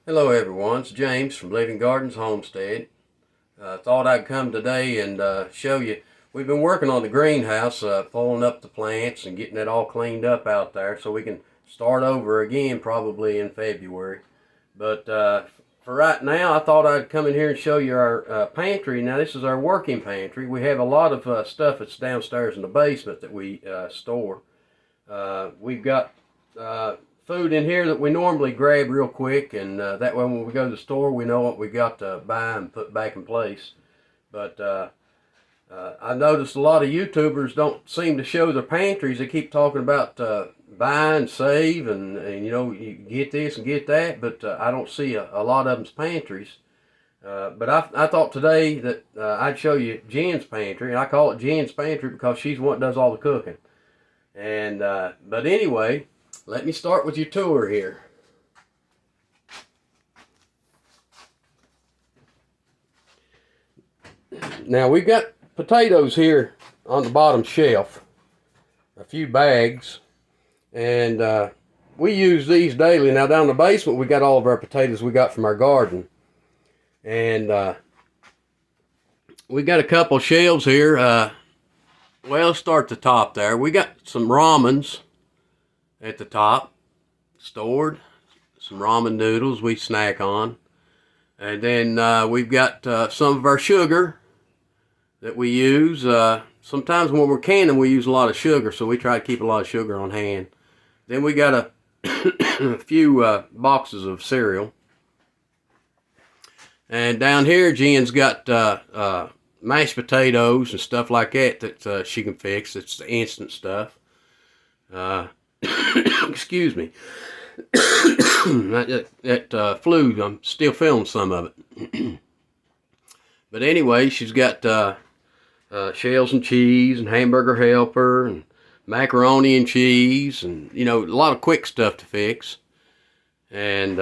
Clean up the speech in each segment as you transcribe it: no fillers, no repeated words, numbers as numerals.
Hello everyone, it's James from Living Gardens Homestead. Thought I'd come today and show you. We've been working on the greenhouse, pulling up the plants and getting it all cleaned up out there so we can start over again probably in February. But for right now, I thought I'd come in here and show you our pantry. Now this is our working pantry. We have a lot of stuff that's downstairs in the basement that we store. We've got food in here that we normally grab real quick, and that way when we go to the store we know what we got to buy and put back in place. But I noticed a lot of YouTubers don't seem to show their pantries. They keep talking about buy and save and you know, you get this and get that, but I don't see a lot of them's pantries. But I thought today that I'd show you Jen's pantry, and I call it Jen's pantry because she's the one that does all the cooking. And but anyway, let me start with your tour here. Now we've got potatoes here on the bottom shelf, a few bags, and we use these daily. Now down in the basement we got all of our potatoes we got from our garden, and we got a couple shelves here. Well, let's start at the top there. We got some ramens at the top stored, some ramen noodles we snack on, and then we've got some of our sugar that we use. Sometimes when we're canning we use a lot of sugar, so we try to keep a lot of sugar on hand. Then we got a few boxes of cereal, and down here Jen's got mashed potatoes and stuff like that that she can fix. It's the instant stuff. Excuse me. that flu, I'm still feeling some of it. But anyway, she's got shells and cheese and hamburger helper and macaroni and cheese and, you know, a lot of quick stuff to fix. And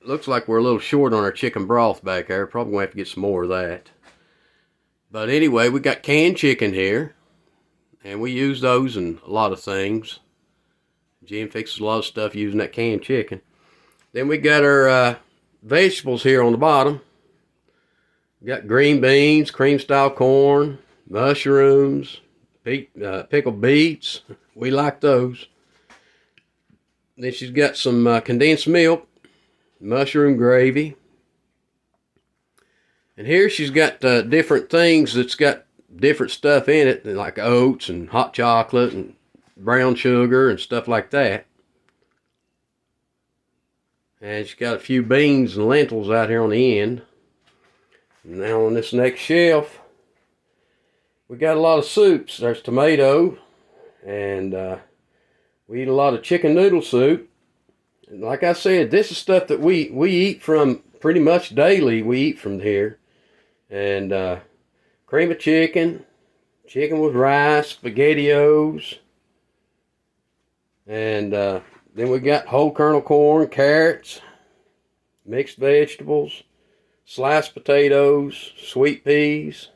looks like we're a little short on our chicken broth back there. Probably going to have to get some more of that. But anyway, we got canned chicken here, and we use those in a lot of things. Jen fixes a lot of stuff using that canned chicken. Then we got our vegetables here on the bottom. We got green beans, cream style corn, mushrooms, pickled beets. We like those. Then she's got some condensed milk, mushroom gravy. And here she's got different things that's got different stuff in it, like oats and hot chocolate and brown sugar and stuff like that. And she's got a few beans and lentils out here on the end. And now on this next shelf, we got a lot of soups. There's tomato, and we eat a lot of chicken noodle soup. And like I said, this is stuff that we eat from pretty much daily. We eat from here. And cream of chicken, chicken with rice, SpaghettiOs, and then we got whole kernel corn, carrots, mixed vegetables, sliced potatoes, sweet peas.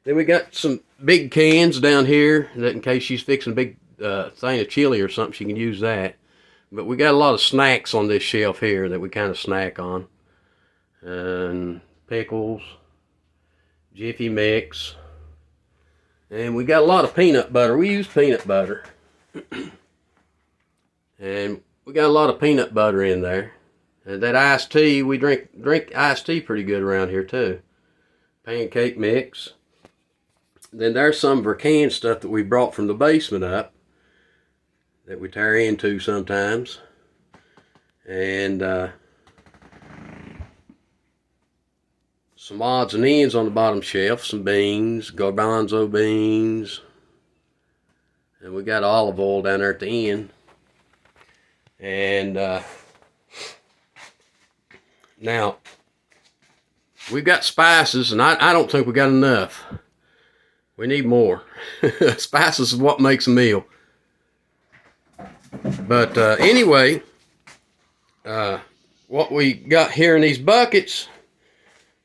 Then we got some big cans down here that in case she's fixing a big thing of chili or something, she can use that. But we got a lot of snacks on this shelf here that we kind of snack on. And pickles, Jiffy Mix, and we got a lot of peanut butter. We use peanut butter. And we got a lot of peanut butter in there. And that iced tea, we drink iced tea pretty good around here too. Pancake mix. Then there's some of our canned stuff that we brought from the basement up that we tear into sometimes. And some odds and ends on the bottom shelf, some beans, garbanzo beans, and we got olive oil down there at the end. And now we've got spices, and I don't think we got enough. We need more. Spices is what makes a meal. But anyway, what we got here in these buckets.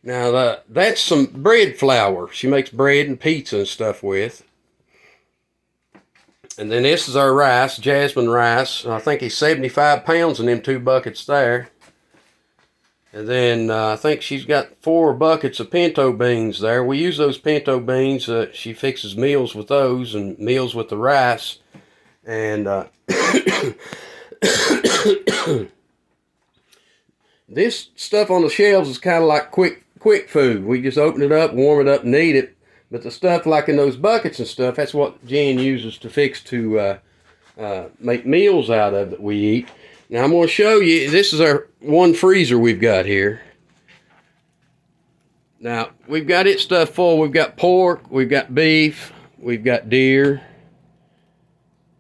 Now that's some bread flour. She makes bread and pizza and stuff with. And then this is our rice, jasmine rice. I think he's 75 pounds in them 2 buckets there. And then I think she's got 4 buckets of pinto beans there. We use those pinto beans. She fixes meals with those and meals with the rice. And this stuff on the shelves is kind of like quick food. We just open it up, warm it up, and eat it. But the stuff like in those buckets and stuff, that's what Jen uses to fix to make meals out of that we eat. Now I'm going to show you, this is our one freezer we've got here. Now we've got it stuffed full. We've got pork, we've got beef, we've got deer,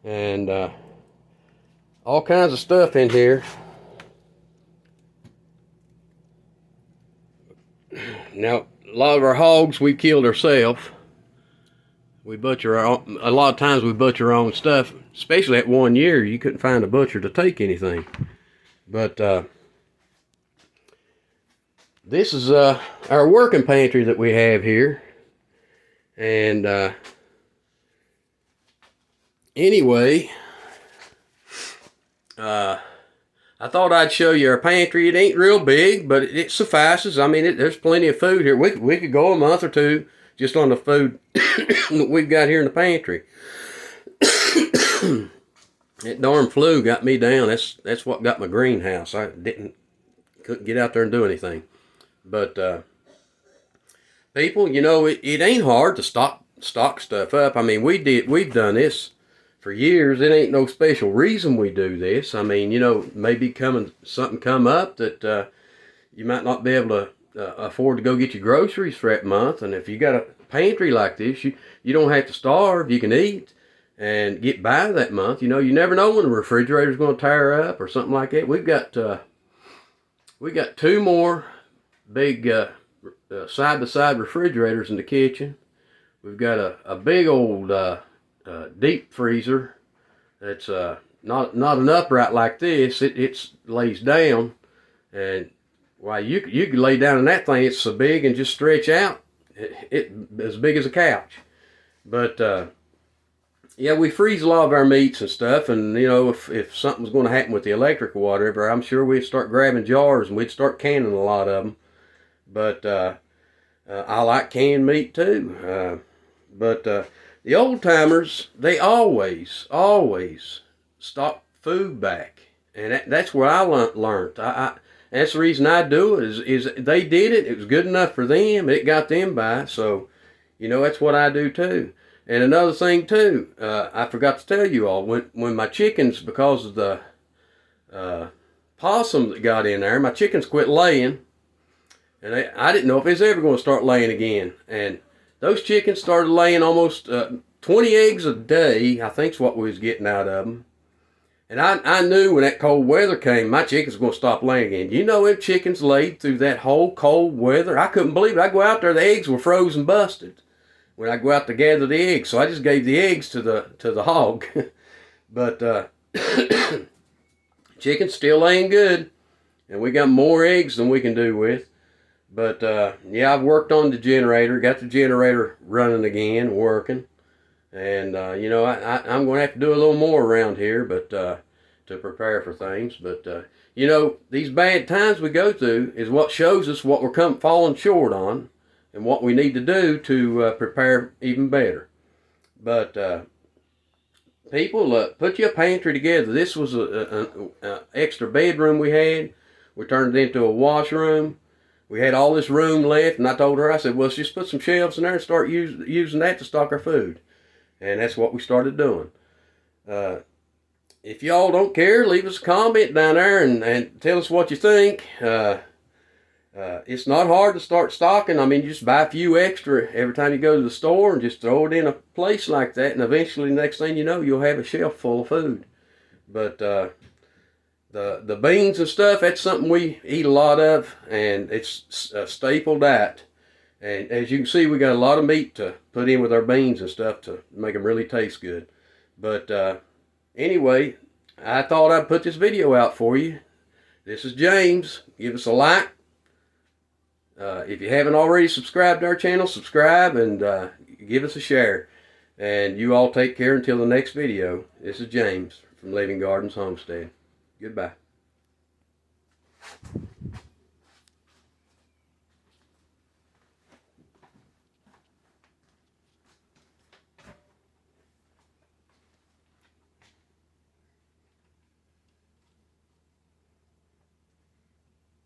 and all kinds of stuff in here. Now, a lot of our hogs we killed ourselves. We butcher our own, a lot of times we butcher our own stuff. Especially that 1 year, you couldn't find a butcher to take anything. But this is our working pantry that we have here. And anyway, I thought I'd show you our pantry. It ain't real big, but it suffices. I mean, there's plenty of food here. We could go a month or two just on the food that we've got here in the pantry. That darn flu got me down. That's what got my greenhouse. I couldn't get out there and do anything. But people, you know, it ain't hard to stock stuff up. I mean, we've done this for years. It ain't no special reason we do this. I mean, you know, maybe something come up that you might not be able to afford to go get your groceries for that month. And if you got a pantry like this, you don't have to starve. You can eat and get by that month. You know, you never know when the refrigerator's going to tear up or something like that. We got 2 more big side-by-side refrigerators in the kitchen. We've got a big old deep freezer that's not an upright like this. It lays down, and why you could lay down in that thing. It's so big and just stretch out. It as big as a couch. But yeah, we freeze a lot of our meats and stuff, and you know, if something's going to happen with the electric or whatever, I'm sure we'd start grabbing jars and we'd start canning a lot of them. But I like canned meat too. But the old timers, they always stock food back, and that's where I learned. That's the reason I do it. Is they did it. It was good enough for them. It got them by. So, you know, that's what I do too. And another thing too, I forgot to tell you all, when my chickens, because of the possum that got in there, my chickens quit laying, and I didn't know if they was ever going to start laying again. And those chickens started laying almost 20 eggs a day, I think's what we was getting out of them. And I knew when that cold weather came, my chickens were going to stop laying again. You know, if chickens laid through that whole cold weather, I couldn't believe it. I go out there, the eggs were frozen busted when I go out to gather the eggs. So I just gave the eggs to the hog. But chickens still laying good, and we got more eggs than we can do with. But yeah, I've worked on the generator, got the generator running again, working. And you know, I'm going to have to do a little more around here, but to prepare for things. But you know, these bad times we go through is what shows us what we're falling short on, and what we need to do to prepare even better. But people, put your pantry together. This was an extra bedroom we had. We turned it into a washroom. We had all this room left, and I told her, I said, well, let's just put some shelves in there and start using that to stock our food. And that's what we started doing. If y'all don't care, leave us a comment down there and tell us what you think. It's not hard to start stocking. I mean, you just buy a few extra every time you go to the store and just throw it in a place like that, and eventually, the next thing you know, you'll have a shelf full of food. But the beans and stuff, that's something we eat a lot of, and it's a staple diet. And as you can see, we got a lot of meat to put in with our beans and stuff to make them really taste good. But anyway, I thought I'd put this video out for you. This is James. Give us a like. If you haven't already subscribed to our channel, subscribe and give us a share. And you all take care until the next video. This is James from Living Gardens Homestead. Goodbye.